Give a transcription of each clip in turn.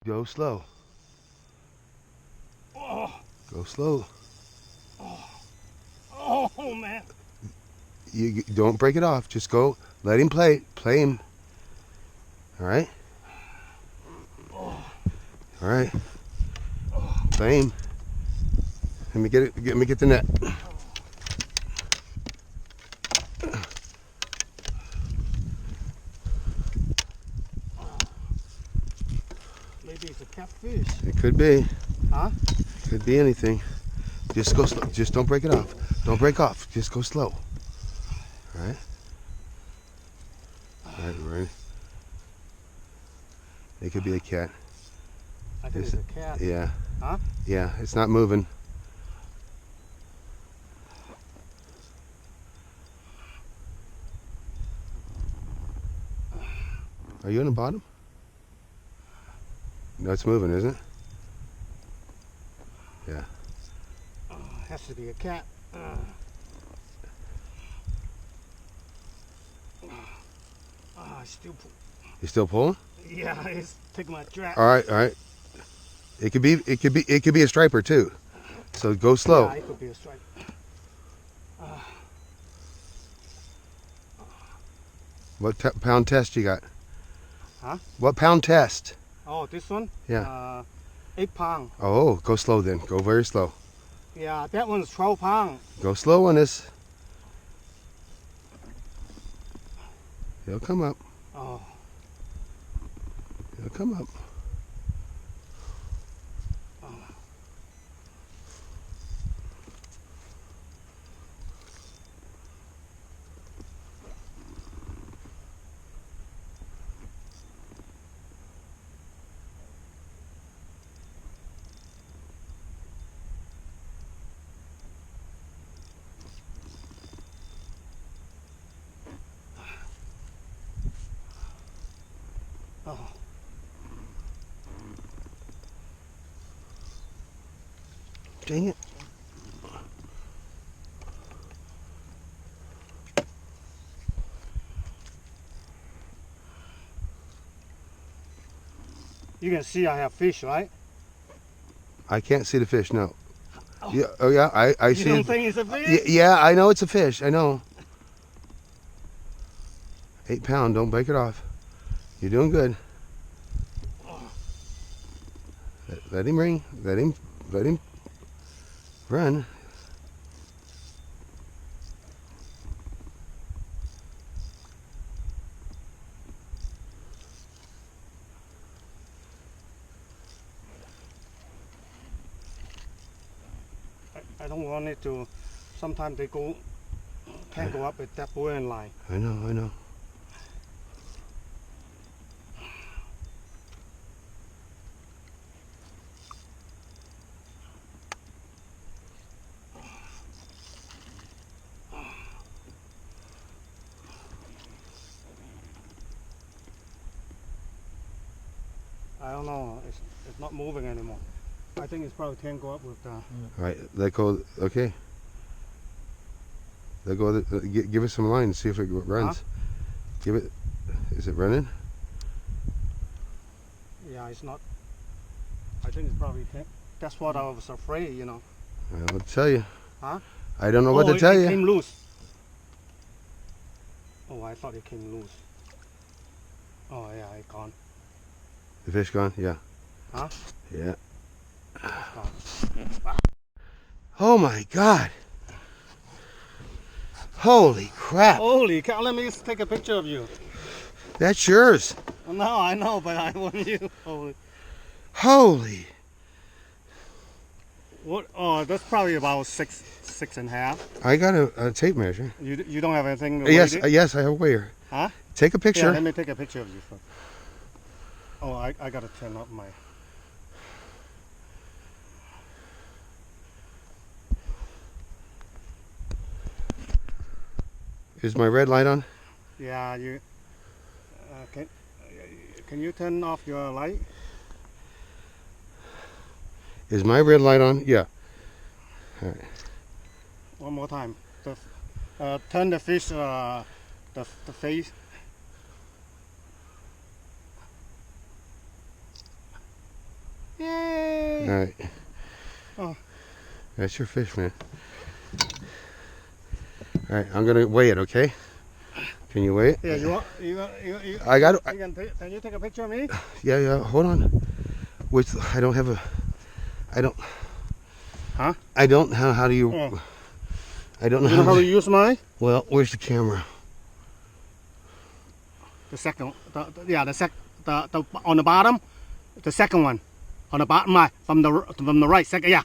Go slow. Oh, Go slow. oh man. You don't break it off. Just go. Let him play. Play him. All right. All right. Play him. Let me get it. Let me get the net. Maybe it's a catfish. It could be. Huh? Could be anything. Just go slow. Just don't break it off. Don't break off. Just go slow. All right. All right. Right. It could be a cat. I think it's a cat. Yeah. Huh? Yeah. It's not moving. Are you on the bottom? No, it's moving, isn't it? Yeah. Has to be a cat. Still. You still pulling? Yeah, it's taking my trap. All right. All right. It could be. It could be. It could be a striper too. So go slow. Yeah, it could be a strike. What pound test you got? Huh? What pound test? Oh, this one? Yeah. 8 pound. Oh, go slow then. Go very slow. Yeah, that one's 12 pound. Go slow on this. He'll come up. Oh. He'll come up. Oh. Dang it. You can see I have fish, right? I can't see the fish. No. Yeah. Oh yeah. I You see. don't think it's a fish? Yeah. I know it's a fish. I know. 8 pound. Don't break it off. You're doing good. Let him ring. Let him run. I don't want it to. Sometimes they can go up with that buoyant line. I know. I know. I don't know. It's not moving anymore. I think it's probably can go up with the. All right. Let go. Okay. Let go. Give it some line and see if it runs. Huh? Give it. Is it running? Yeah, it's not. I think it's probably can. That's what I was afraid, you know. I'll tell you. Huh? I don't know what to tell it you. came loose. Oh, I thought it came loose. Oh yeah, it gone. The fish gone? Yeah. Huh? Yeah. It's gone. Oh my God. Holy crap. Holy cow! Let me just take a picture of you. That's yours. No, I know, but I want you. Holy. Holy. What? Oh, that's probably about six and a half. I got a tape measure. You don't have anything to Yes, weigh it? yes, I have a weigher. Huh? Take a Yeah, picture. let me take a picture of you first. Oh, I gotta turn up my. Is my red light on? Yeah, you. Can you turn off your light? Is my red light on? Yeah. All right. One more time. Turn the fish. The face. way. All right. Oh. That's your fish, man. All right, I'm gonna weigh it. Okay? Can you weigh it? Yeah, you I got it. can you take a picture of me? Yeah, yeah. Hold on. Which I don't have a. I don't. Huh? I don't. How do you? Oh. I don't know You know how to. to use mine? Well, where's the camera? The second, the on the bottom, the second one, on the bottom, right, from the right, second, yeah.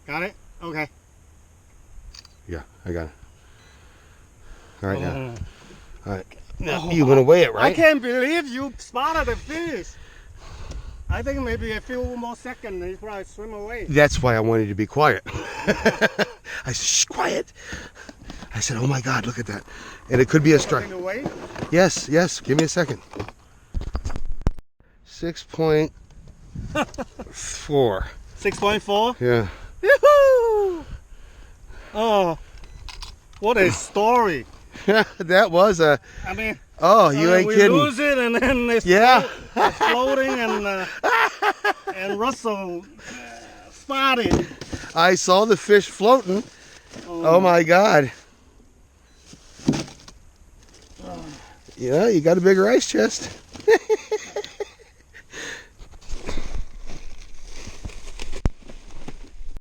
Got it? Okay. Yeah, I got it. All right, now. Oh. All right. Now, you want to weigh it, right? I can't believe you spotted the fish. I think maybe a few more seconds, he probably swim away. That's why I wanted to be quiet. I said, shh, quiet. I said, oh my God, look at that. And it could be a strike. Taking away? Yes, yes. Give me a second. 6.4. 6.4? Yeah. Yoo-hoo! Oh, what a story. That was a. I mean, Oh, you ain't we kidding. lose it and then it's, Yeah. it's floating and Russell spotted. I saw the fish floating. Oh my God. Yeah, you got a bigger ice chest.